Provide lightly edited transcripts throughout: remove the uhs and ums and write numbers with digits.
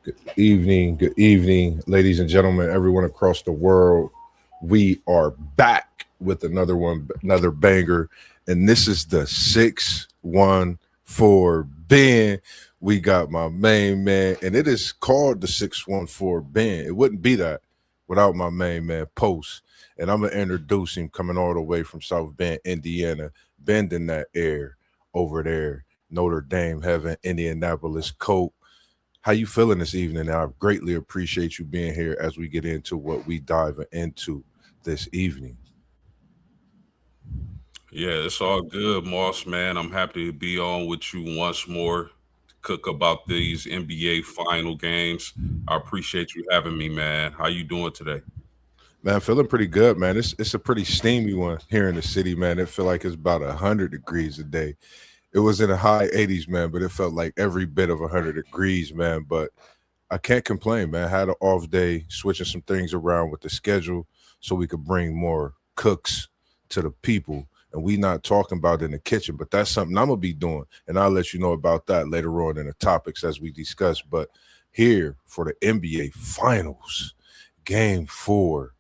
Good evening, ladies and gentlemen, everyone across the world. We are back with another banger, and this is the 614 Ben. We got my main man, and it is called the 614 Ben. It wouldn't be that without my main man, Post. And I'm gonna introduce him coming all the way from South Bend, Indiana, bending that air over there, Notre Dame heaven, Indianapolis Colt. How you feeling this evening? I greatly appreciate you being here as we get into what we dive into this evening. Yeah, it's all good, Moss, man. I'm happy to be on with you once more to cook about these NBA final games. I appreciate you having me, man. How you doing today? Man, feeling pretty good, man. It's a pretty steamy one here in the city, man. It feel like it's about 100 degrees a day. It was in the high 80s, man, but it felt like every bit of 100 degrees, man. But I can't complain, man. I had an off day, switching some things around with the schedule so we could bring more cooks to the people. And we not talking about it in the kitchen, but that's something I'm gonna be doing. And I'll let you know about that later on in the topics as we discuss. But here for the NBA finals, game 4.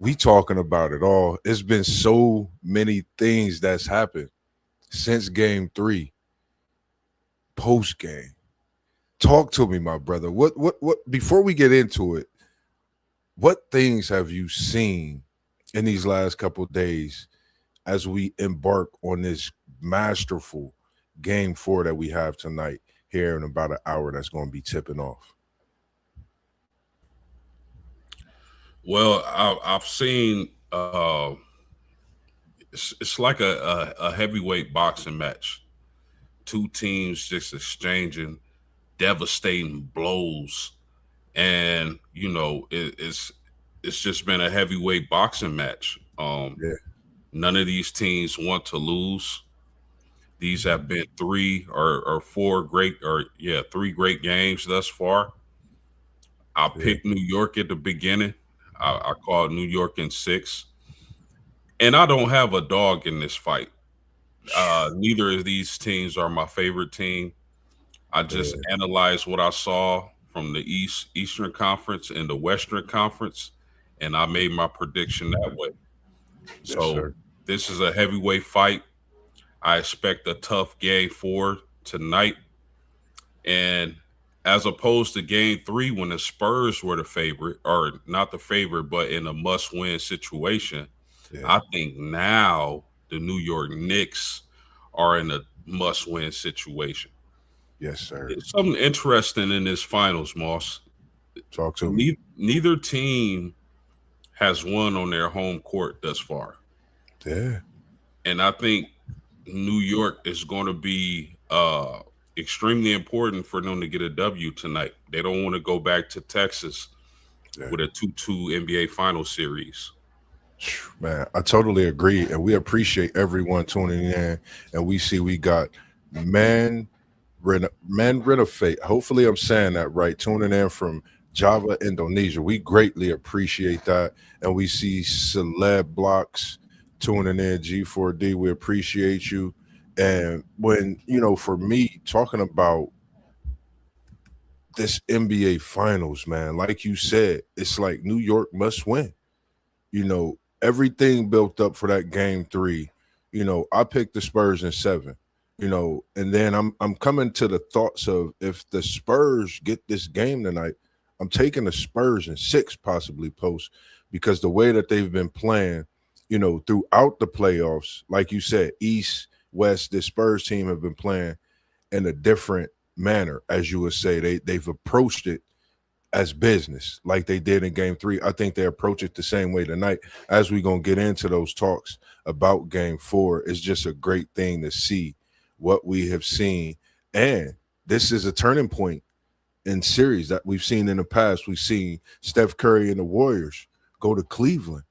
We talking about it all. It's been so many things that's happened since game 3, post game. Talk to me, my brother. What before we get into it, what things have you seen in these last couple days as we embark on this masterful game 4 that we have tonight here in about an hour that's going to be tipping off? Well, I've seen it's like a heavyweight boxing match. Two teams just exchanging devastating blows, and it's just been a heavyweight boxing match. Yeah, None of these teams want to lose. These have been three great games thus far. I yeah, picked New York at the beginning. I called New York in six, and I don't have a dog in this fight. Neither of these teams are my favorite team. I just yeah. analyzed what I saw from the Eastern Conference and the Western Conference, and I made my prediction that way. Yes, So sir. this is a heavyweight fight. I expect a tough game 4 tonight. And as opposed to game 3, when the Spurs were the favorite, or not the favorite, but in a must win situation, Yeah. I think now the New York Knicks are in a must win situation. Yes, sir. It's something interesting in this finals, Moss. Talk to me. Neither team has won on their home court thus far. Yeah. And I think New York is going to be extremely important for them to get a W tonight. They don't want to go back to Texas Yeah. with a 2-2 NBA final series. Man, I totally agree, and we appreciate everyone tuning in. And we see we got man, man, Renovate. Hopefully, I'm saying that right. Tuning in from Java, Indonesia. We greatly appreciate that, and we see Celeb Blocks tuning in. G4D, we appreciate you. And when for me, talking about this NBA Finals, man, like you said, it's like New York must win. Everything built up for that game 3. I picked the Spurs in 7. And then I'm coming to the thoughts of, if the Spurs get this game tonight, I'm taking the Spurs in 6, possibly, post, because the way that they've been playing, throughout the playoffs, like you said, East, West, the Spurs team have been playing in a different manner, as you would say. They've approached it as business like they did in game 3. I think they approach it the same way tonight. As we're going to get into those talks about game 4, it's just a great thing to see what we have seen. And this is a turning point in series that we've seen in the past. We've seen Steph Curry and the Warriors go to Cleveland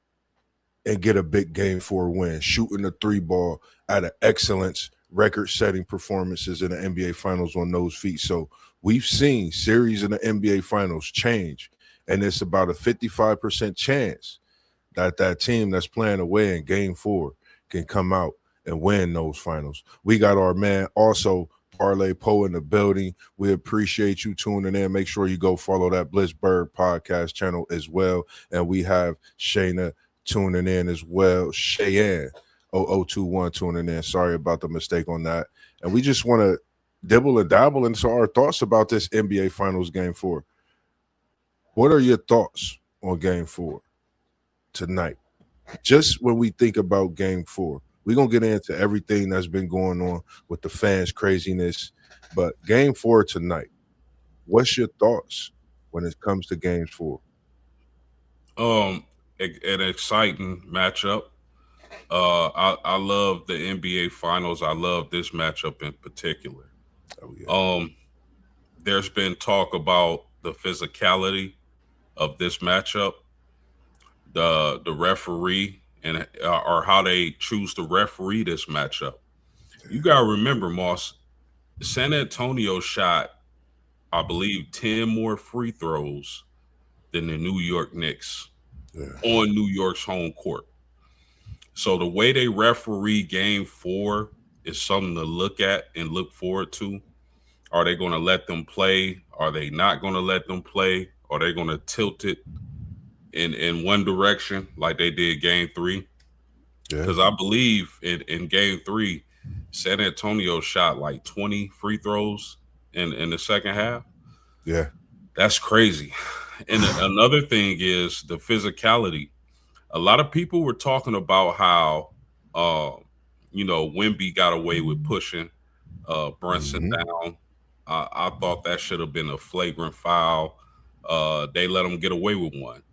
and get a big game 4 win, shooting the 3 ball at an excellence, record-setting performances in the NBA Finals on those feet. So we've seen series in the NBA Finals change, and it's about a 55% chance that that team that's playing away in game 4 can come out and win those finals. We got our man, also Parlay Poe in the building. We appreciate you tuning in. Make sure you go follow that Blitzberg podcast channel as well. And we have Shayna tuning in as well. Cheyenne 0021 tuning in. Sorry about the mistake on that. And we just want to dibble and dabble into our thoughts about this NBA Finals Game 4. What are your thoughts on Game 4 tonight? Just when we think about Game 4, we're going to get into everything that's been going on with the fans' craziness. But Game 4 tonight, what's your thoughts when it comes to Game 4? An exciting matchup. I love the NBA Finals. I love this matchup in particular. Oh, yeah. There's been talk about the physicality of this matchup, the referee, and or how they choose to referee this matchup. You gotta remember, Moss, San Antonio shot, I believe, 10 more free throws than the New York Knicks on New York's home court. So the way they referee Game 4 is something to look at and look forward to. Are they going to let them play? Are they not going to let them play? Are they going to tilt it in one direction like they did Game 3? Because I believe in Game 3, San Antonio shot like 20 free throws in the second half. Yeah. That's crazy. And another thing is the physicality. A lot of people were talking about how, Wemby got away with pushing Brunson down. I thought that should have been a flagrant foul. They let him get away with one.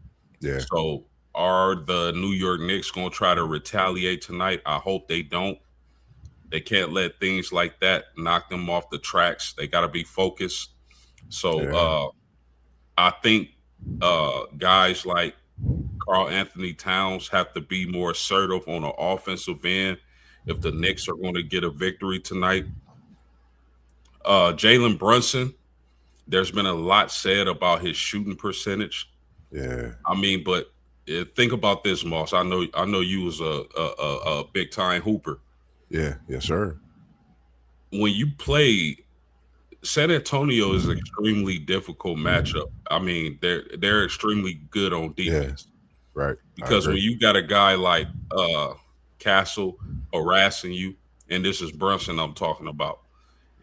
Yeah. So are the New York Knicks going to try to retaliate tonight? I hope they don't. They can't let things like that knock them off the tracks. They got to be focused. So I think guys like Karl Anthony Towns have to be more assertive on the offensive end if the Knicks are going to get a victory tonight. Jalen Brunson, there's been a lot said about his shooting percentage. Yeah. I mean, but think about this, Moss. I know you was a big time hooper. Yeah. Yes, sir. When you play, San Antonio is an extremely difficult matchup. I mean, they're extremely good on defense. Yeah. Right. Because when you got a guy like Castle harassing you, and this is Brunson I'm talking about,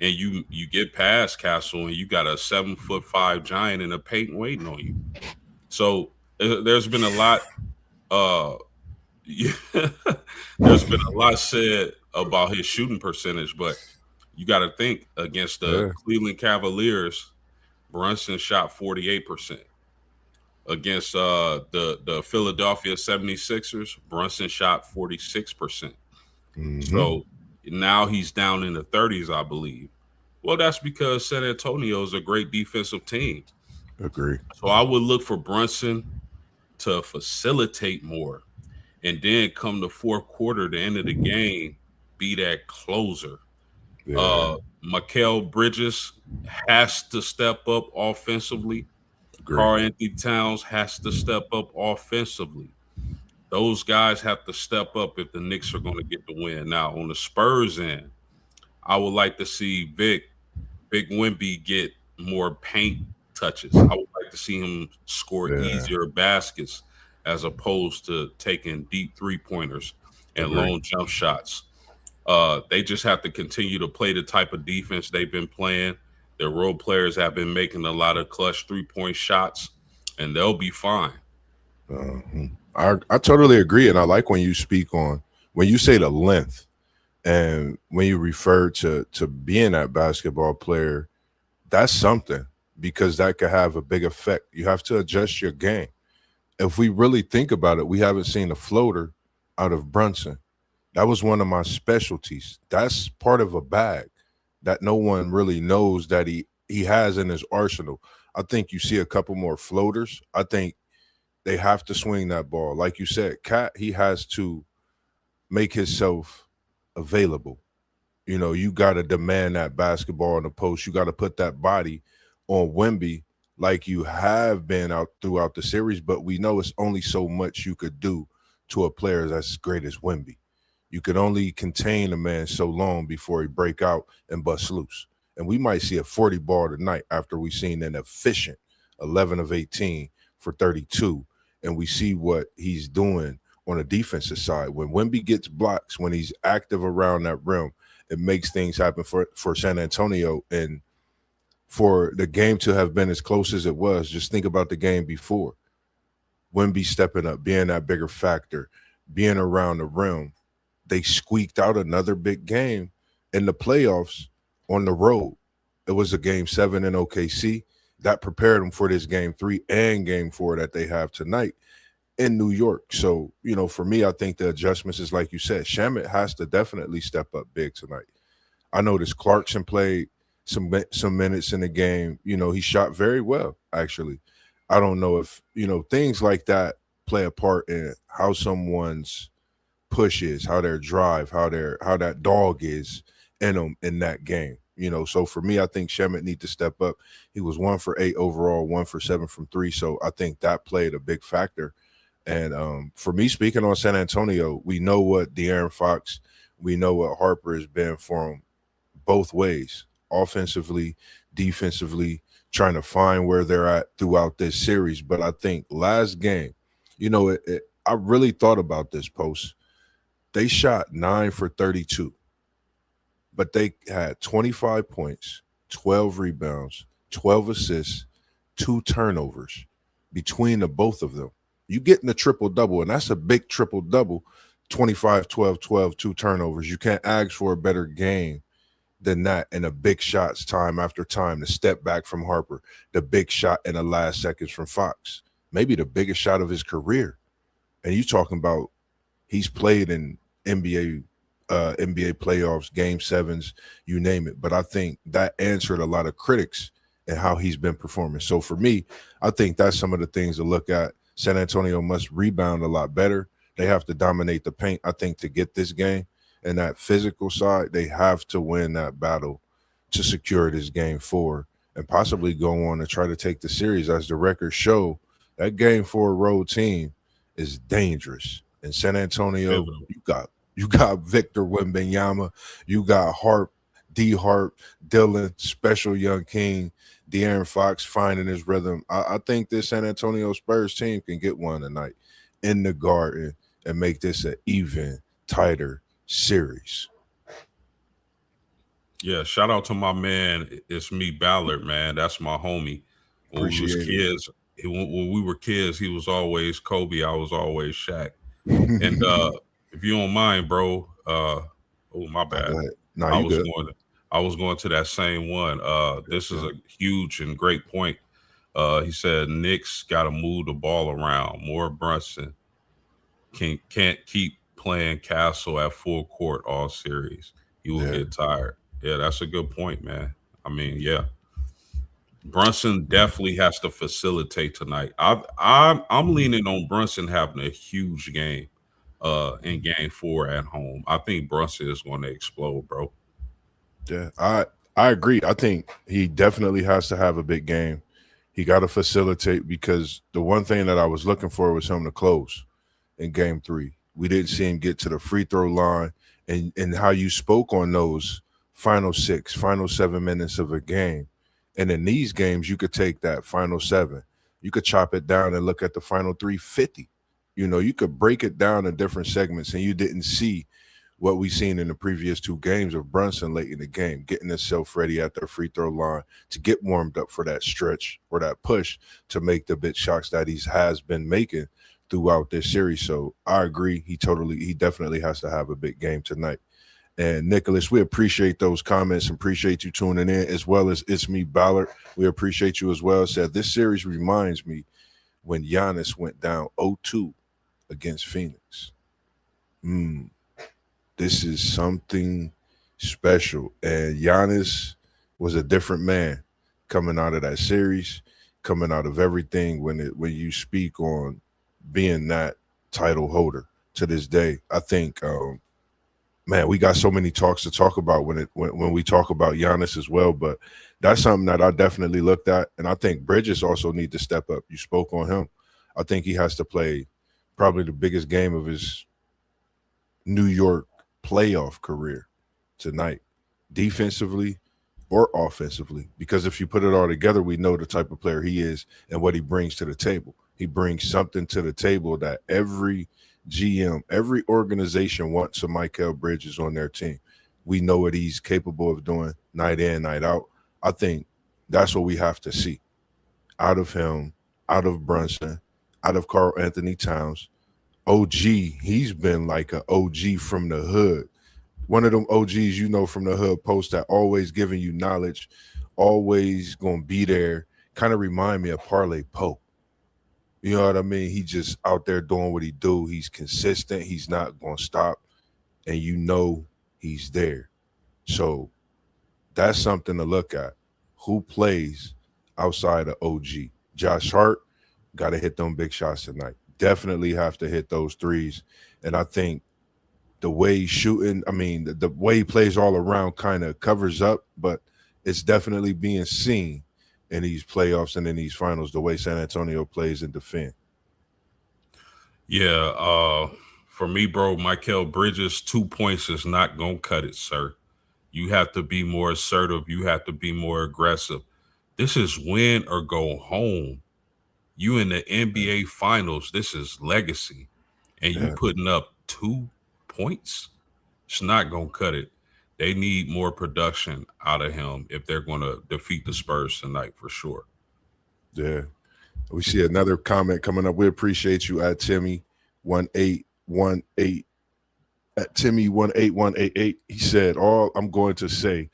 and you get past Castle and you got a 7'5" giant in the paint waiting on you. So there's been a lot there's been a lot said about his shooting percentage, but you got to think against the Cleveland Cavaliers, Brunson shot 48%. Against the Philadelphia 76ers, Brunson shot 46%. So now he's down in the 30s, I believe. Well, that's because San Antonio is a great defensive team. Agree. So I would look for Brunson to facilitate more, and then come the fourth quarter, the end of the game, be that closer. Yeah. Mikal Bridges has to step up offensively. Karl Anthony Towns has to step up offensively. Those guys have to step up if the Knicks are going to get the win. Now, on the Spurs end, I would like to see Big Wemby get more paint touches. I would like to see him score easier baskets as opposed to taking deep three-pointers and long jump shots. They just have to continue to play the type of defense they've been playing. Their role players have been making a lot of clutch three-point shots, and they'll be fine. I totally agree, and I like when you speak on when you say the length, and when you refer to being that basketball player. That's something, because that could have a big effect. You have to adjust your game. If we really think about it, we haven't seen a floater out of Brunson. That was one of my specialties. That's part of a bag that no one really knows that he has in his arsenal. I think you see a couple more floaters. I think they have to swing that ball. Like you said, Cat, he has to make himself available. You know, you got to demand that basketball in the post. You got to put that body on Wemby like you have been out throughout the series, but we know it's only so much you could do to a player that's as great as Wemby. You could only contain a man so long before he break out and bust loose. And we might see a 40 ball tonight after we've seen an efficient 11 of 18 for 32. And we see what he's doing on the defensive side. When Wemby gets blocks, when he's active around that rim, it makes things happen for San Antonio. And for the game to have been as close as it was, just think about the game before. Wemby stepping up, being that bigger factor, being around the rim. They squeaked out another big game in the playoffs on the road. It was a game 7 in OKC that prepared them for this game 3 and game 4 that they have tonight in New York. So, for me, I think the adjustments is like you said, Shamet has to definitely step up big tonight. I noticed Clarkson played some minutes in the game. He shot very well, actually. I don't know if, things like that play a part in how someone's push is, how their drive, how that dog is in them in that game. So for me, I think Shamet need to step up. He was 1 for 8 overall, 1 for 7 from 3. So I think that played a big factor. And for me, speaking on San Antonio, we know what De'Aaron Fox, we know what Harper has been for him both ways, offensively, defensively, trying to find where they're at throughout this series. But I think last game, I really thought about this post. They shot 9 for 32, but they had 25 points, 12 rebounds, 12 assists, 2 turnovers between the both of them. You getting a triple-double, and that's a big triple-double, 25, 12, 12, 2 turnovers. You can't ask for a better game than that, and the big shots time after time, the step back from Harper, the big shot in the last seconds from Fox, maybe the biggest shot of his career. And you talking about he's played in NBA playoffs, game 7s, you name it. But I think that answered a lot of critics and how he's been performing. So for me, I think that's some of the things to look at. San Antonio must rebound a lot better. They have to dominate the paint, I think, to get this game. And that physical side, they have to win that battle to secure this game 4 and possibly go on and try to take the series. As the records show, that game 4 road team is dangerous. In San Antonio, you got Victor Wembanyama, you got Harp, D Harp, Dylan, special young king, De'Aaron Fox finding his rhythm. I think this San Antonio Spurs team can get one tonight in the Garden and make this an even tighter series. Yeah, shout out to my man. It's me, Ballard, man. That's my homie. When we was kids, when we were kids, he was always Kobe. I was always Shaq. And if you don't mind, bro, oh my bad. No, I was going to that same one. This is a huge and great point. He said Knicks got to move the ball around more. Brunson can't keep playing Castle at full court all series. He will get tired. Yeah, that's a good point, man. I mean, yeah. Brunson definitely has to facilitate tonight. I'm leaning on Brunson having a huge game in game 4 at home. I think Brunson is going to explode, bro. Yeah, I agree. I think he definitely has to have a big game. He got to facilitate, because the one thing that I was looking for was him to close in game 3. We didn't see him get to the free throw line, and how you spoke on those final 6, final 7 minutes of a game. And in these games, you could take that final 7, you could chop it down and look at the final 350. You could break it down in different segments, and you didn't see what we seen in the previous 2 games of Brunson late in the game, getting himself ready at the free throw line to get warmed up for that stretch or that push to make the big shots that he has been making throughout this series. So I agree. He definitely has to have a big game tonight. And Nicholas, we appreciate those comments and appreciate you tuning in, as well as It's Me, Ballard. We appreciate you as well. Said this series reminds me when Giannis went down 0-2 against Phoenix. This is something special. And Giannis was a different man coming out of that series, coming out of everything when you speak on being that title holder to this day. I think man, we got so many talks to talk about when we talk about Giannis as well, but that's something that I definitely looked at. And I think Bridges also need to step up. You spoke on him. I think he has to play probably the biggest game of his New York playoff career tonight, defensively, or offensively. Because if you put it all together, we know the type of player he is and what he brings to the table. He brings something to the table that every GM, every organization wants a Michael Bridges on their team. We know what he's capable of doing night in, night out. I think that's what we have to see out of him, out of Brunson, out of Carl Anthony Towns. OG, he's been like an OG from the hood. One of them OGs from the hood post that always giving you knowledge, always gonna be there. Kind of remind me of Parlay Pope. You know what I mean? He just out there doing what he do. He's consistent. He's not gonna stop, and he's there. So that's something to look at. Who plays outside of OG? Josh Hart got to hit them big shots tonight. Definitely have to hit those threes. And I think the way he's shooting, I mean, the way he plays all around kind of covers up, but it's definitely being seen in these playoffs and in these finals, the way San Antonio plays and defend. Yeah, for me, bro, Michael Bridges, 2 points is not gonna cut it, sir. You have to be more assertive. You have to be more aggressive. This is win or go home. You in the NBA finals. This is legacy. And you Yeah, putting up 2 points. It's not gonna cut it. They need more production out of him if they're gonna defeat the Spurs tonight for sure. yeah. We see another comment coming up. We appreciate you at Timmy1818 at Timmy18188. He said, all I'm going to say,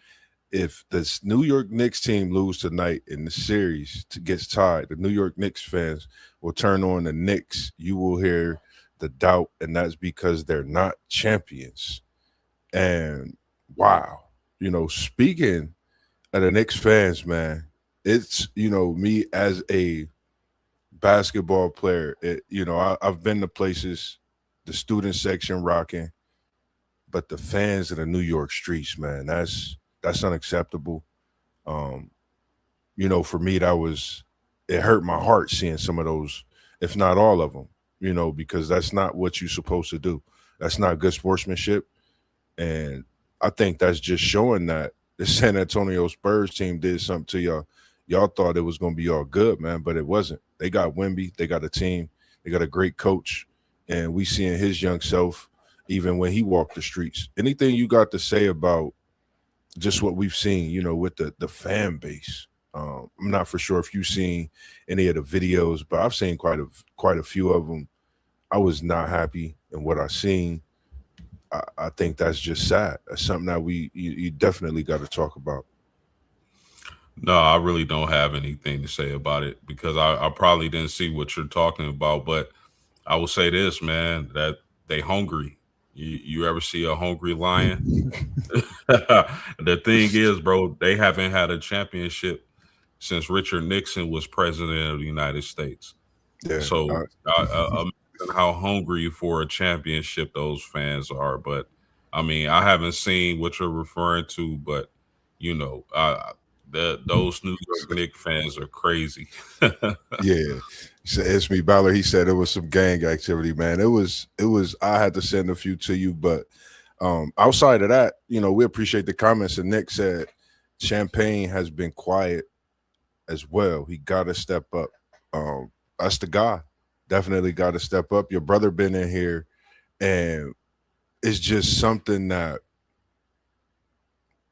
if this New York Knicks team lose tonight in the series to gets tied, the New York Knicks fans will turn on the Knicks. You will hear the doubt, and that's because they're not champions. And wow, speaking of the Knicks fans, man, it's me as a basketball player. I've been to places, the student section rocking, but the fans of the New York streets, man, that's unacceptable. Um, for me, it hurt my heart seeing some of those, if not all of them, because that's not what you're supposed to do. That's not good sportsmanship. And I think that's just showing that the San Antonio Spurs team did something to y'all. Y'all thought it was going to be all good, man, but it wasn't. They got Wemby, they got a team, they got a great coach, and we seeing his young self even when he walked the streets. Anything you got to say about just what we've seen, with the fan base? I'm not for sure if you've seen any of the videos, but I've seen quite a few of them. I was not happy in what I seen. I think that's just sad. That's something that you definitely got to talk about. No, I really don't have anything to say about it because I probably didn't see what you're talking about. But I will say this, man, that they hungry. You ever see a hungry lion? The thing is, bro, they haven't had a championship since Richard Nixon was president of the United States. Yeah, So imagine how hungry for a championship those fans are. But I mean, I haven't seen what you're referring to, but you know, those New York Knicks fans are crazy. yeah. He said, it's me, Ballard. He said it was some gang activity, man. It was. I had to send a few to you, but outside of that, we appreciate the comments. And Nick said Champagne has been quiet as well. He got to step up. That's the guy. Definitely got to step up. Your brother been in here, and it's just something that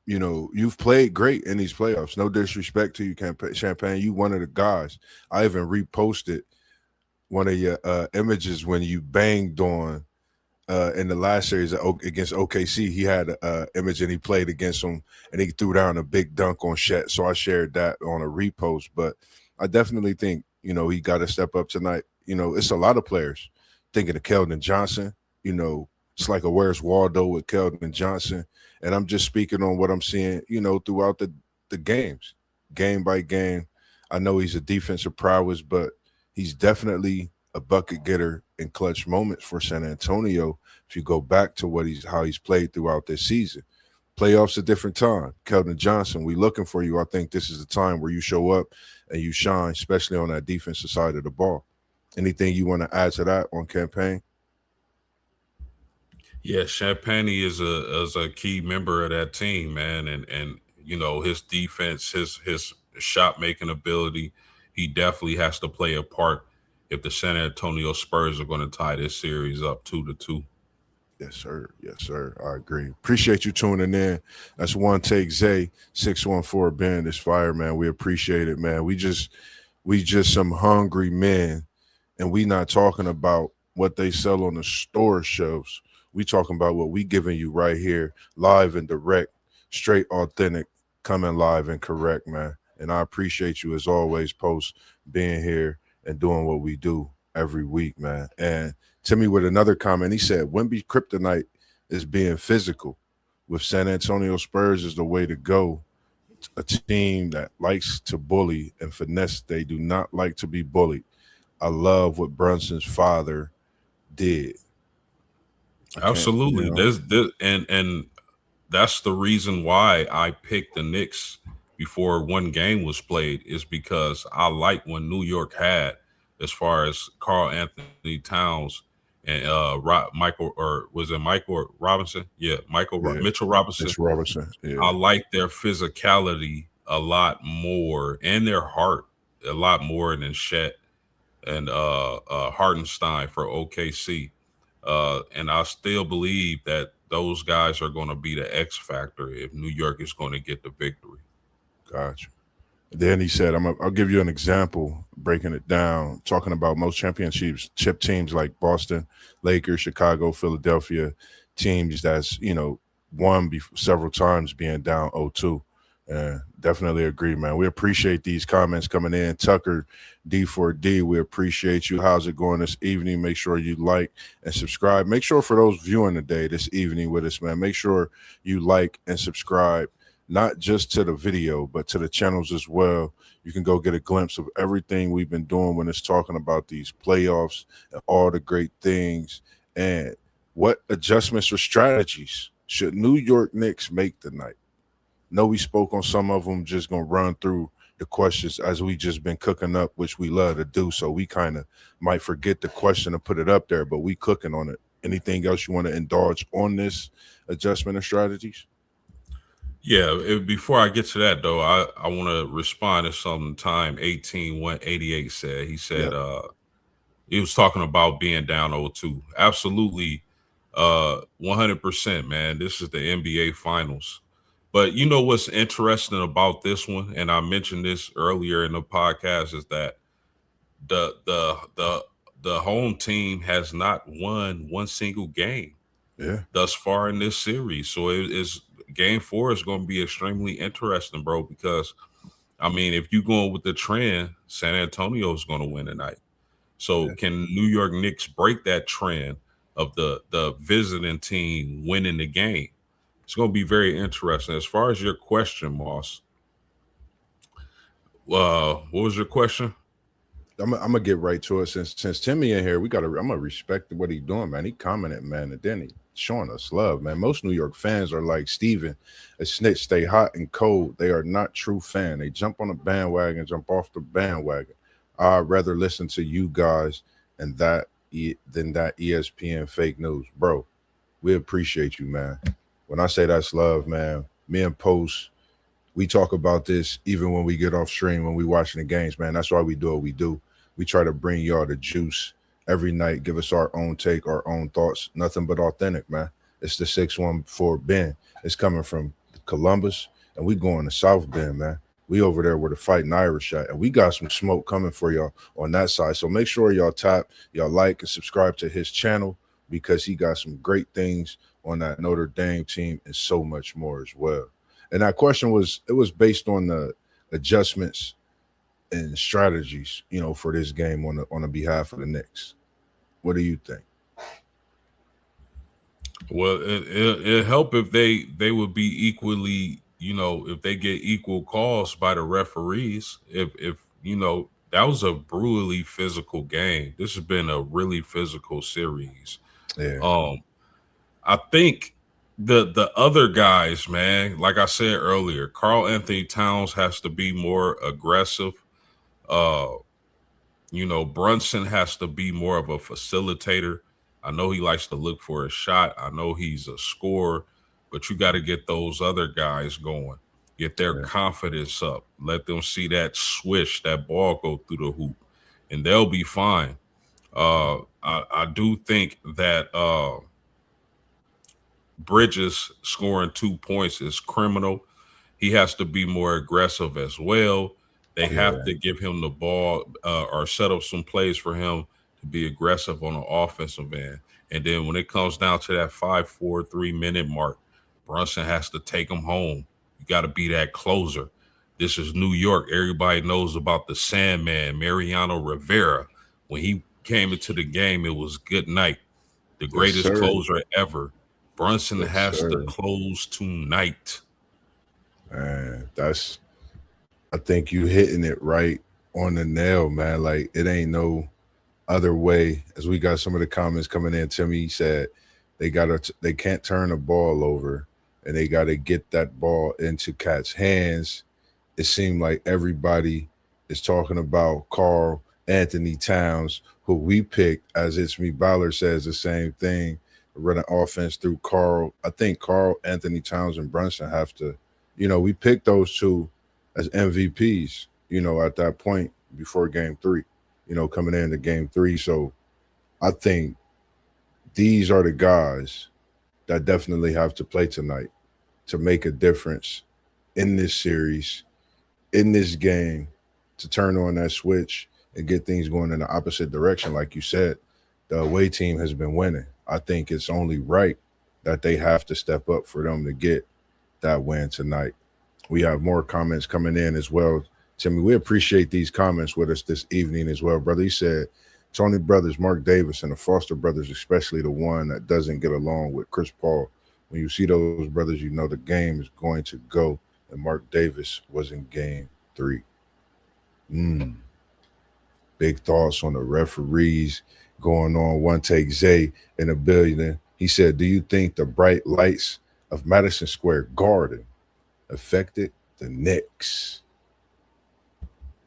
you've played great in these playoffs. No disrespect to you, Champagne. You one of the guys. I even reposted one of your images when you banged on in the last series against OKC. He had an image and he played against him and he threw down a big dunk on Shet. So I shared that on a repost. But I definitely think, he got to step up tonight. It's a lot of players thinking of Keldon Johnson. It's like a Where's Waldo with Keldon Johnson. And I'm just speaking on what I'm seeing, throughout the games, game by game. I know he's a defensive prowess, but he's definitely a bucket getter in clutch moments for San Antonio. If you go back to how he's played throughout this season, playoffs a different time. Keldon Johnson, we looking for you. I think this is the time where you show up and you shine, especially on that defensive side of the ball. Anything you want to add to that on Campaign? Yeah, Champagne is a key member of that team, man, and his defense, his shot making ability, he definitely has to play a part if the San Antonio Spurs are going to tie this series up 2-2. Yes, sir. Yes, sir. I agree. Appreciate you tuning in. That's one take Zay 614 Ben. This fire, man. We appreciate it, man. We just some hungry men, and we not talking about what they sell on the store shelves. We talking about what we giving you right here, live and direct, straight authentic, coming live and correct, man. And I appreciate you as always, Post, being here and doing what we do every week, man. And Timmy with another comment, he said Wemby Kryptonite is being physical. With San Antonio Spurs is the way to go. A team that likes to bully and finesse. They do not like to be bullied. I love what Brunson's father did. I can't, Absolutely. And that's the reason why I picked the Knicks before one game was played, is because I like what New York had as far as Carl Anthony Towns and Michael, or was it Michael Robinson? Yeah, yeah, Mitchell Robinson. Mitch Robinson. Yeah, I like their physicality a lot more, and their heart a lot more than Shet and Hartenstein for OKC. And I still believe that those guys are going to be the X factor if New York is going to get the victory. gotcha. Then he said, I'll give you an example, breaking it down, talking about most championships, chip teams like Boston, Lakers, Chicago, Philadelphia, teams that's, won several times being down 0-2. Definitely agree, man. We appreciate these comments coming in. Tucker D4D, we appreciate you. How's it going this evening? Make sure you like and subscribe. Make sure for those viewing today, this evening with us, man, make sure you like and subscribe, not just to the video, but to the channels as well. You can go get a glimpse of everything we've been doing when it's talking about these playoffs and all the great things. And what adjustments or strategies should New York Knicks make tonight? No, we spoke on some of them. Just gonna run through the questions as we just been cooking up, which we love to do. So we kind of might forget the question and put it up there, but we cooking on it. Anything else you want to indulge on this adjustment of strategies? Yeah, before I get to that though, I want to respond to something Time 18188 said. He said Yep. he was talking about being down 0-2. Absolutely, 100%, man. This is the NBA Finals. But you know what's interesting about this one, and I mentioned this earlier in the podcast, is that the home team has not won one single game Yeah. thus far in this series. So it is game 4 is going to be extremely interesting, bro, because I mean, if you going with the trend, San Antonio is going to win tonight. So Yeah. can New York Knicks break that trend of the visiting team winning the game? It's going to be very interesting. As far as your question, Moss, what was your question? I'm gonna get right to it. Since Timmy in here, I'm gonna respect what he doing, man. He commented, man, and then he showing us love, man. Most New York fans are like Steven, a snitch, stay hot and cold. They are not true fan. They jump on the bandwagon, jump off the bandwagon. I'd rather listen to you guys and than that ESPN fake news, bro. We appreciate you, man. When I say that's love, man, me and Post, we talk about this even when we get off stream, when we watching the games, man. That's why we do what we do. We try to bring y'all the juice every night, give us our own take, our own thoughts, nothing but authentic, man. It's the 614 Ben. It's coming from Columbus, and we going to South Bend, man. We over there where the fighting Irish at, and we got some smoke coming for y'all on that side. So make sure y'all y'all like and subscribe to his channel, because he got some great things on that Notre Dame team and so much more as well. And that question was based on the adjustments and strategies, for this game on the behalf of the Knicks. What do you think? Well, it help if they would be equally, if they get equal calls by the referees. If that was a brutally physical game. This has been a really physical series. Yeah. I think the other guys, man, like I said earlier, Carl Anthony Towns has to be more aggressive. Uh, Brunson has to be more of a facilitator. I know he likes to look for a shot. I know he's a scorer, but you got to get those other guys going. get their Yeah. confidence up, let them see that swish, that ball go through the hoop, and they'll be fine. I do think that Bridges scoring 2 points is criminal. He has to be more aggressive as well. They have Yeah. to give him the ball or set up some plays for him to be aggressive on the offensive end. And then when it comes down to that 5-4-3 minute mark, Brunson has to take him home. You got to be that closer. This is New York. Everybody knows about the Sandman, Mariano Rivera. When he came into the game, it was good night. The Yes, greatest sir. closer ever. Brunson Yes, has to sir. close tonight. Man, I think you hitting it right on the nail, man. Like it ain't no other way. As we got some of the comments coming in, Timmy said they can't turn the ball over and they gotta get that ball into Cat's hands. It seemed like everybody is talking about Carl Anthony Towns, who we picked, as It's Me Ballard says the same thing, running offense through Carl. I think Carl Anthony Towns and Brunson have to, we picked those two as MVPs, at that point before game three, coming into game three. So I think these are the guys that definitely have to play tonight to make a difference in this series, in this game, to turn on that switch and get things going in the opposite direction. Like you said, the away team has been winning. I think it's only right that they have to step up for them to get that win tonight. We have more comments coming in as well. Timmy, we appreciate these comments with us this evening as well, brother. He said, Tony Brothers, Mark Davis, and the Foster brothers, especially the one that doesn't get along with Chris Paul. When you see those brothers, you know the game is going to go. And Mark Davis was in game three. Big thoughts on the referees going on. One take Zay in a billion. He said, do you think the bright lights of Madison Square Garden affected the Knicks?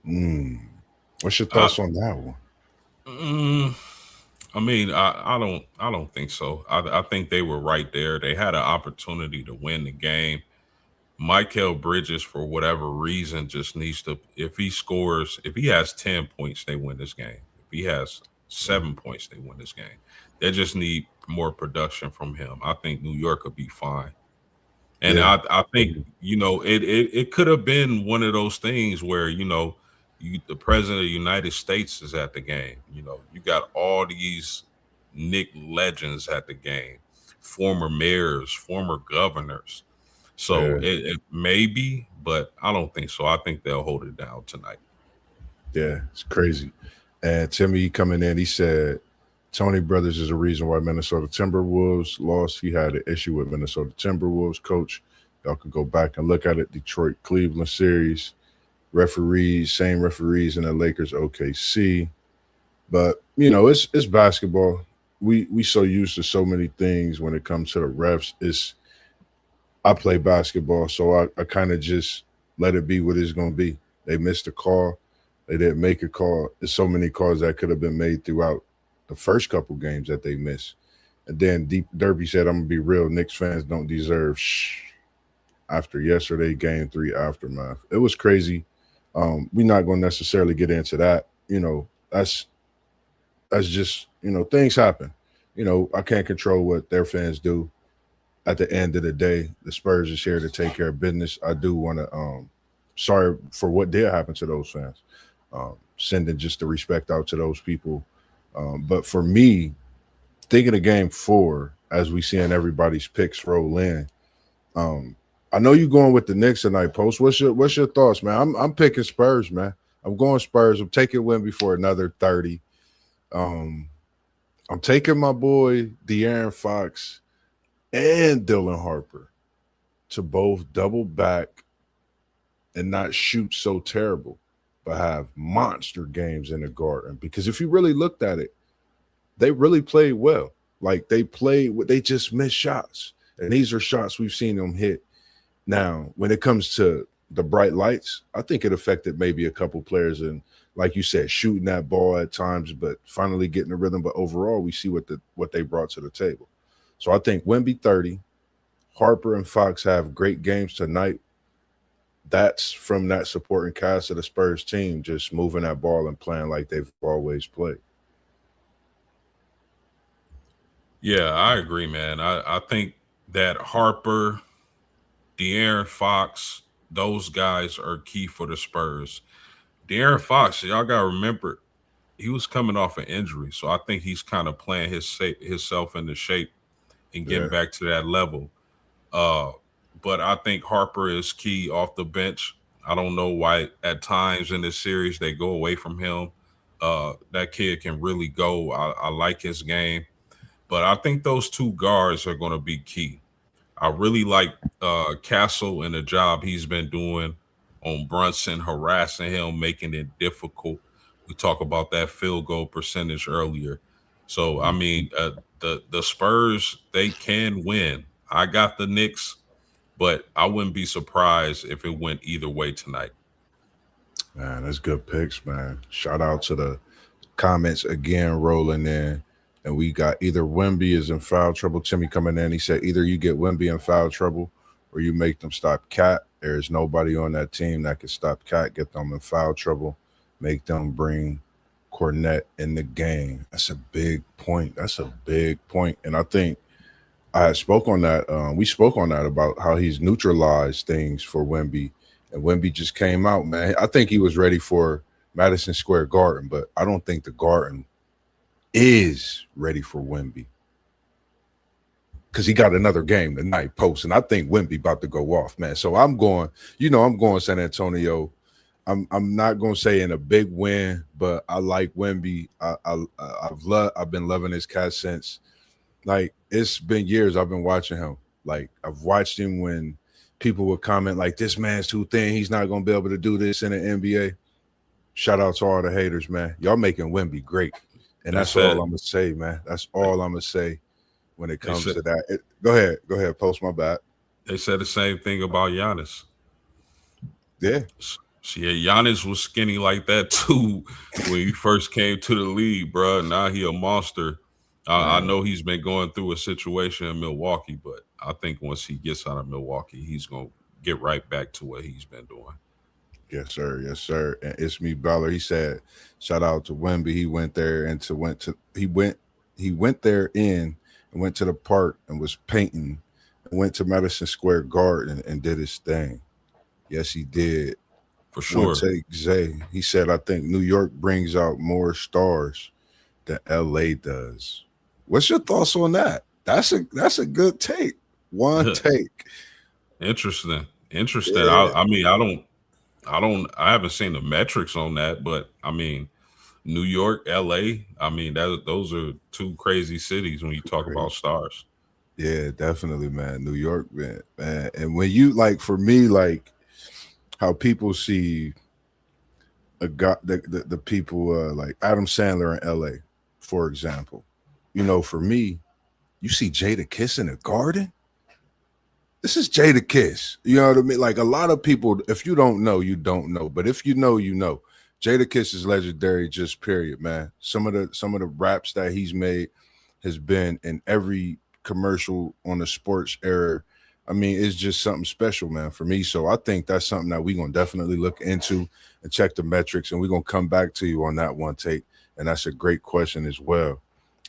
What's your I, thoughts on that one? mm, I mean, I don't think so. I think they were right there. They had an opportunity to win the game. Michael Bridges, for whatever reason, just needs to. If he has 10 points, they win this game. If he has 7 points, they win this game. They just need more production from him. I think New York will be fine. And Yeah. I think it could have been one of those things where the president of the United States is at the game. You got all these Nick legends at the game, former mayors, former governors. So Yeah. it may be, but I don't think so. I think they'll hold it down tonight. Yeah. It's crazy. And Timmy coming in, he said, Tony Brothers is a reason why Minnesota Timberwolves lost. He had an issue with Minnesota Timberwolves coach. Y'all can go back and look at it. Detroit Cleveland series. Referees, same referees in the Lakers OKC. But it's basketball. We so used to so many things when it comes to the refs. I play basketball, so I kind of just let it be what it's gonna be. They missed a call, they didn't make a call. There's so many calls that could have been made throughout the first couple games that they missed. And then Deep Derby said, I'm gonna be real, Knicks fans don't deserve after yesterday, game three aftermath. It was crazy. We're not gonna necessarily get into that. That's just, things happen. I can't control what their fans do. At the end of the day, the Spurs is here to take care of business. I do want to sorry for what did happen to those fans. Sending just the respect out to those people. But for me, thinking of game four, as we seeing everybody's picks roll in, I know you going with the Knicks tonight, Post. What's your thoughts, man? I'm picking Spurs, man. I'm going Spurs. I'm taking win before another 30. I'm taking my boy De'Aaron Fox and Dylan Harper to both double back and not shoot so terrible, but have monster games in the Garden. Because if you really looked at it, they really played well. Like they just missed shots. And these are shots we've seen them hit. Now, when it comes to the bright lights, I think it affected maybe a couple players and, like you said, shooting that ball at times, but finally getting the rhythm. But overall, we see what they brought to the table. So I think Wemby 30, Harper and Fox have great games tonight. that's from that supporting cast of the Spurs team, just moving that ball and playing like they've always played. Yeah, I agree, man. I think that Harper, De'Aaron Fox, those guys are key for the Spurs. De'Aaron Fox, y'all gotta remember, he was coming off an injury, so I think he's kind of playing himself into shape and getting Yeah, back to that level. Uh, but I think Harper is key off the bench. I don't know why at times in this series they go away from him. That kid can really go. I like his game, but I think those two guards are going to be key. I really like Castle and the job he's been doing on Brunson, harassing him, making it difficult. We talked about that field goal percentage earlier. So I mean, the Spurs, they can win. I got the Knicks, but I wouldn't be surprised if it went either way tonight. man, that's good picks, man. Shout out to the comments again rolling in. And we got either Wemby is in foul trouble. Timmy coming in. He said either you get Wemby in foul trouble or you make them stop Cat. There's nobody on that team that can stop Cat, get them in foul trouble, make them bring Cornette in the game. That's a big point. That's a big point. And I think I spoke on that. We spoke on that about how he's neutralized things for Wemby. And Wemby just came out, man. I think he was ready for Madison Square Garden, but I don't think the Garden is ready for Wemby because he got another game tonight post, and I think Wemby about to go off, man. So I'm going, I'm going San Antonio. I'm not going to say in a big win, but I like Wemby. I've been loving this cat since like it's been years I've been watching him. Like I've watched him when people would comment like this man's too thin. He's not going to be able to do this in the NBA. Shout out to all the haters, man. Y'all making Wemby great. And that's all I'm gonna say, man. That's all I'm gonna say when it comes to that. Go ahead. Post my back. They said the same thing about Giannis. Yeah, Giannis was skinny like that too when he first came to the league, bro. Now he a monster. I know he's been going through a situation in Milwaukee, but I think once he gets out of Milwaukee, he's gonna get right back to what he's been doing. yes, sir. Yes, sir. And it's me, Baller. He said, shout out to Wemby. He went there and he went there in and went to the park and was painting and went to Madison Square Garden and did his thing. Yes, he did. For sure. Take Zay. He said, I think New York brings out more stars than LA does. What's your thoughts on that? That's a good take. One take. Interesting. Yeah. I mean, I haven't seen the metrics on that, but I mean, New York, LA, I mean, those are two crazy cities when you talk about stars. Yeah, definitely, man. New York, man. And when you like, for me, like how people see the people like Adam Sandler in LA, for example. For me, you see Jadakiss in the Garden. This is Jadakiss. You know what I mean? Like a lot of people, if you don't know, you don't know. But if you know, you know. Jadakiss is legendary, just period, man. Some of the raps that he's made has been in every commercial on the sports era. I mean, it's just something special, man, for me. So I think that's something that we're gonna definitely look into and check the metrics, and we're gonna come back to you on that one take. And that's a great question as well.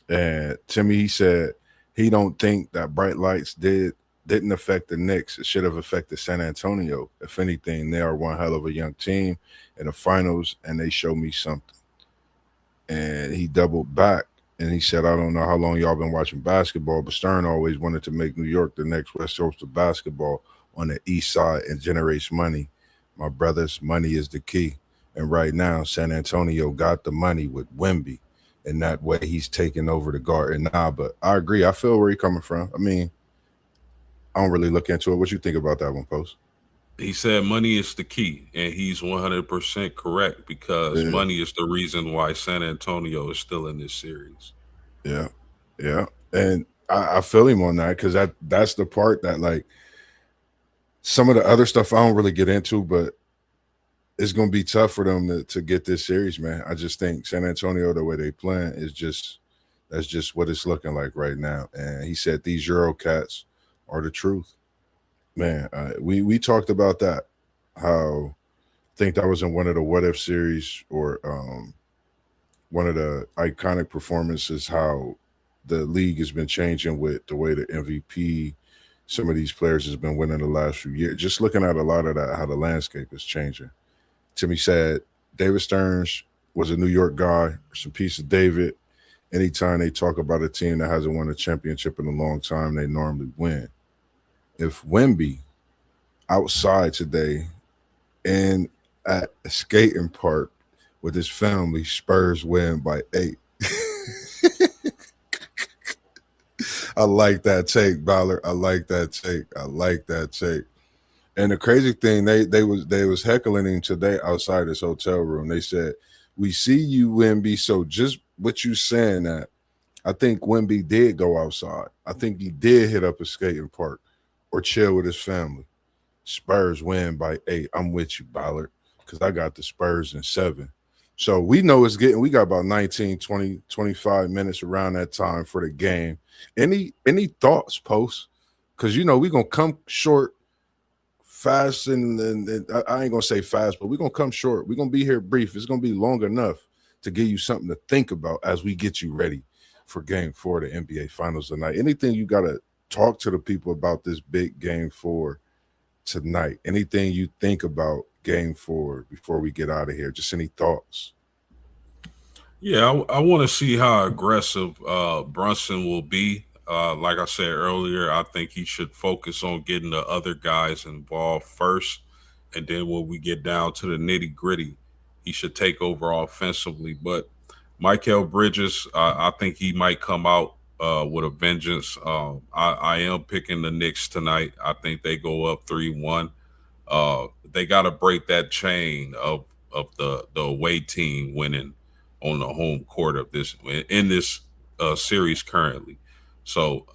And Timmy, he said he don't think that bright lights didn't affect the Knicks. It should have affected San Antonio. If anything, they are one hell of a young team in the finals, and they show me something. And he doubled back, and he said, I don't know how long y'all been watching basketball, but Stern always wanted to make New York the next West Coast of basketball on the east side and generates money. My brothers, money is the key. And right now, San Antonio got the money with Wemby. In that way, he's taking over the Garden. But I agree. I feel where he's coming from. I mean, I don't really look into it. What you think about that one, Post? He said money is the key, and he's 100% correct because money is the reason why San Antonio is still in this series. Yeah. And I feel him on that because that's the part that, like, some of the other stuff I don't really get into, but it's going to be tough for them to get this series, man. I just think San Antonio, the way they playing, that's just what it's looking like right now. And he said these Euro cats are the truth. Man, we talked about that. how I think that was in one of the What If series or one of the iconic performances, how the league has been changing with the way the MVP, some of these players has been winning the last few years. Just looking at a lot of that, how the landscape is changing. Timmy said David Stearns was a New York guy. Some piece of David. Anytime they talk about a team that hasn't won a championship in a long time, they normally win. If Wemby outside today and at a skating park with his family, Spurs win by 8. I like that take, Ballard. I like that take. I like that take. And the crazy thing, they was heckling him today outside his hotel room. They said, "We see you, Wemby. So just what you saying that I think Wemby did go outside. I think he did hit up a skating park or chill with his family. Spurs win by 8. I'm with you, Ballard, because I got the Spurs in 7. So we know we got about 19, 20, 25 minutes around that time for the game. Any thoughts, Post? Because, we're going to come short fast, and I ain't going to say fast, but we're going to come short. We're going to be here brief. It's going to be long enough to give you something to think about as we get you ready for Game 4 of the NBA Finals tonight. Anything you got to talk to the people about this big Game 4 tonight? Anything you think about Game 4 before we get out of here? Just any thoughts? Yeah, I want to see how aggressive Brunson will be. Like I said earlier, I think he should focus on getting the other guys involved first. And then when we get down to the nitty gritty, he should take over offensively. But Michael Bridges, I think he might come out with a vengeance. I am picking the Knicks tonight. I think they go up 3-1. They got to break that chain of the away team winning on the home court of this in this series currently. So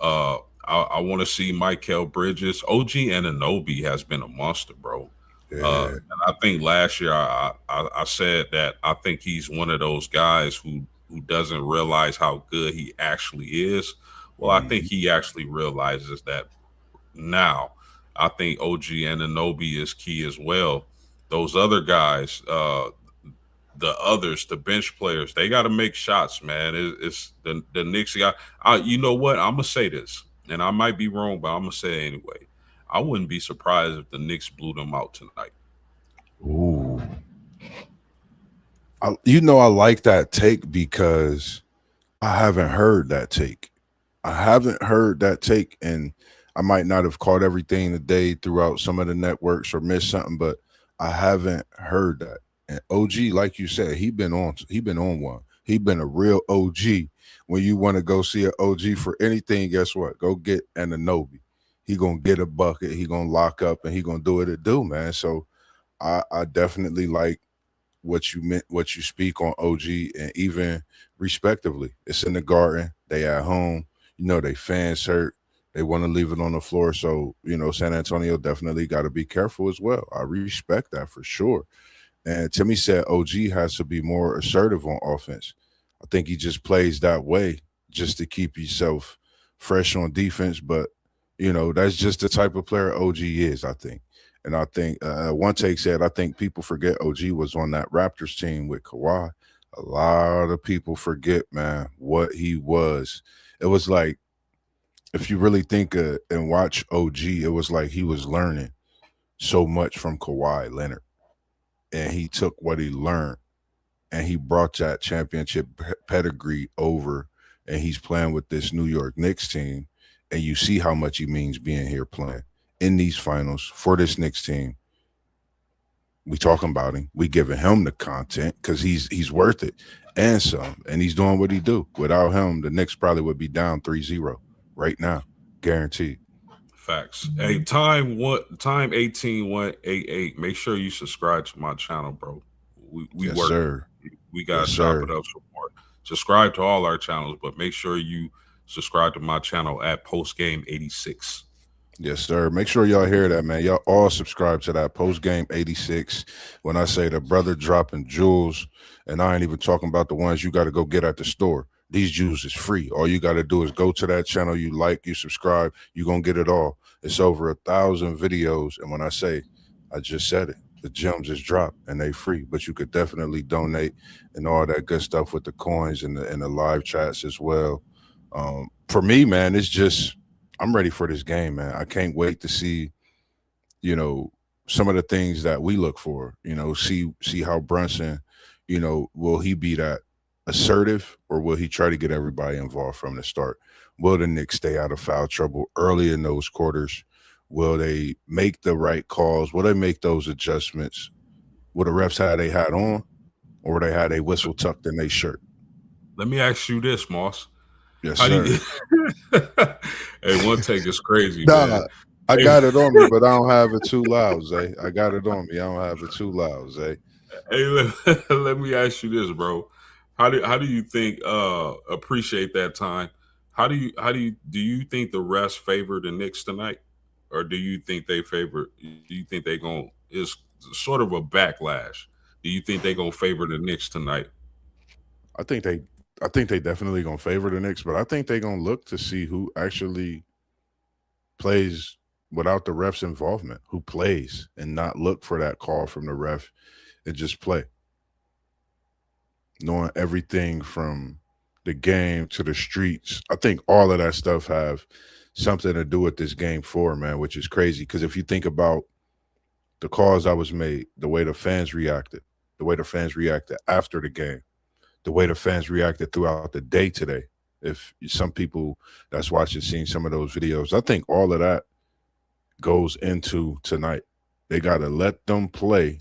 I want to see Michael Bridges. OG Anunoby has been a monster, bro. Yeah. And I think last year I said that I think he's one of those guys who doesn't realize how good he actually is. Well, I think he actually realizes that now. I think OG Anunoby is key as well. Those other guys, the bench players, they got to make shots, man. It's the Knicks got. You know what? I'm gonna say this, and I might be wrong, but I'm gonna say it anyway. I wouldn't be surprised if the Knicks blew them out tonight. Ooh. I like that take because I haven't heard that take. And I might not have caught everything today throughout some of the networks or missed something, but I haven't heard that. And OG, like you said, he been on one. He been a real OG. When you want to go see an OG for anything, guess what? Go get Anunoby. He gonna get a bucket. He gonna lock up, and he gonna do what it do, man. So I definitely like what you speak on OG, and even respectively. It's in the Garden. They at home. They fans hurt. They want to leave it on the floor. So, San Antonio definitely got to be careful as well. I respect that for sure. And Timmy said OG has to be more assertive on offense. I think he just plays that way just to keep himself fresh on defense. But, that's just the type of player OG is, I think. And I think one take said, I think people forget OG was on that Raptors team with Kawhi. A lot of people forget, man, what he was. It was like, if you really think and watch OG, it was like he was learning so much from Kawhi Leonard. And he took what he learned and he brought that championship pedigree over, and he's playing with this New York Knicks team. And you see how much he means being here playing in these finals for this Knicks team. We talking about him. We giving him the content because he's worth it and some. And he's doing what he do. Without him, the Knicks probably would be down 3-0 right now. Guaranteed. Facts. Hey, time 18-188. Make sure you subscribe to my channel, bro. We Yes, work. sir. We gotta Yes, chop sir. it up some more. Subscribe to all our channels, but make sure you subscribe to my channel at Postgame 86. Yes, sir. Make sure y'all hear that, man. Y'all all subscribe to that Post Game 86. When I say the brother dropping jewels, and I ain't even talking about the ones you got to go get at the store. These jewels is free. All you got to do is go to that channel, you like, you subscribe, you're going to get it all. It's over 1,000 videos. And when I say, I just said it, the gems is dropped and they free, but you could definitely donate and all that good stuff with the coins and the live chats as well. For me, man, it's just I'm ready for this game, man. I can't wait to see, you know, some of the things that we look for. See how Brunson, will he be that assertive or will he try to get everybody involved from the start? Will the Knicks stay out of foul trouble early in those quarters? Will they make the right calls? Will they make those adjustments? Will the refs have they hat on, or will they have a whistle tucked in their shirt? Let me ask you this, Moss. Yes, How do sir. you Hey, one take is crazy, man. Nah, I Hey, got it on me, but I don't have it too loud, Zay. I got it on me. I don't have it too loud, Zay. hey, let me ask you this, bro. How do you think appreciate that time? Do you think the refs favor the Knicks tonight? Or do you think they going is sort of a backlash? Do you think they gonna favor the Knicks tonight? I think they, I think they definitely gonna favor the Knicks, but I think they gonna look to see who actually plays without the ref's involvement, who plays and not look for that call from the ref and just play, knowing everything from the game to the streets. I think all of that stuff have something to do with this game four, man, which is crazy. Because if you think about the calls that was made, the way the fans reacted after the game, the way the fans reacted throughout the day today. If some people that's watching seen some of those videos, I think all of that goes into tonight. They got to let them play,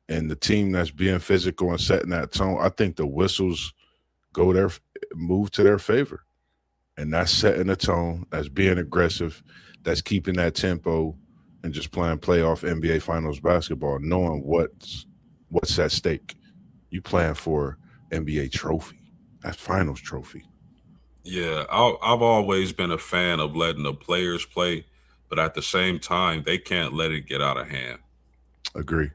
and the team that's being physical and setting that tone. I think the whistles go their move to their favor, and that's setting the tone. That's being aggressive. That's keeping that tempo, and just playing playoff NBA Finals basketball, knowing what's at stake. You playing for NBA trophy, that Finals trophy. Yeah, I've always been a fan of letting the players play, but at the same time, they can't let it get out of hand. Agree,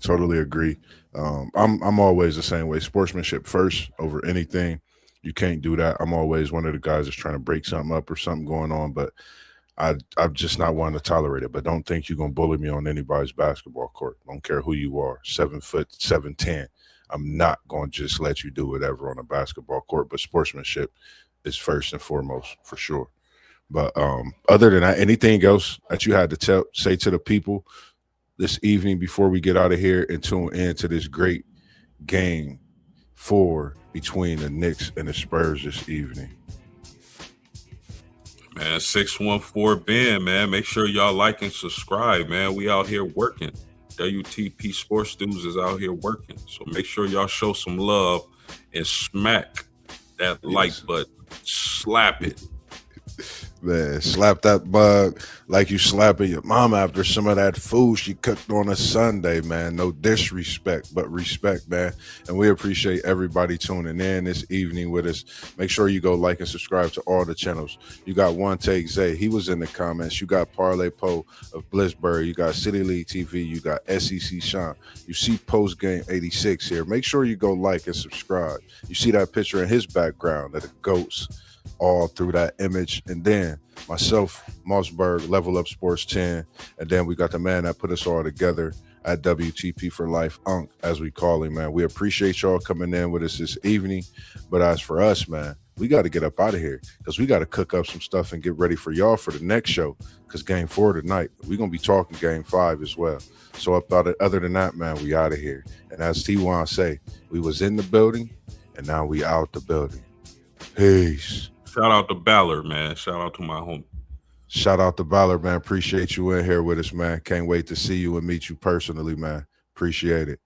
totally agree. I'm always the same way. Sportsmanship first over anything. You can't do that. I'm always one of the guys that's trying to break something up or something going on, but I'm just not one to tolerate it. But don't think you're gonna bully me on anybody's basketball court. Don't care who you are, 7 foot, 7'10". I'm not gonna just let you do whatever on a basketball court. But sportsmanship is first and foremost for sure. But other than that, anything else that you had to say to the people this evening before we get out of here and tune in to this great game four between the Knicks and the Spurs this evening? Man, 614 Ben, man. Make sure y'all like and subscribe, man. We out here working. WTP Sports News is out here working. So make sure y'all show some love and smack that like Yes. button. Slap it. Man, slap that bug like you slapping your mom after some of that food she cooked on a Sunday, man. No disrespect, but respect, man. And we appreciate everybody tuning in this evening with us. Make sure you go like and subscribe to all the channels. You got One Take Zay. He was in the comments. You got Parlay Poe of Blissburg. You got City League TV. You got SEC Sean. You see Post Game 86 here. Make sure you go like and subscribe. You see that picture in his background of the goats all through that image. And then myself, Mossberg, Level Up Sports 10. And then we got the man that put us all together at WTP for Life, Unk, as we call him, man. We appreciate y'all coming in with us this evening. But as for us, man, we got to get up out of here because we got to cook up some stuff and get ready for y'all for the next show. Because game four tonight, we're going to be talking game five as well. So other than that, man, we out of here. And as T1 say, we was in the building and now we out the building. Peace. Shout out to Ballard, man. Shout out to my homie. Shout out to Ballard, man. Appreciate you in here with us, man. Can't wait to see you and meet you personally, man. Appreciate it.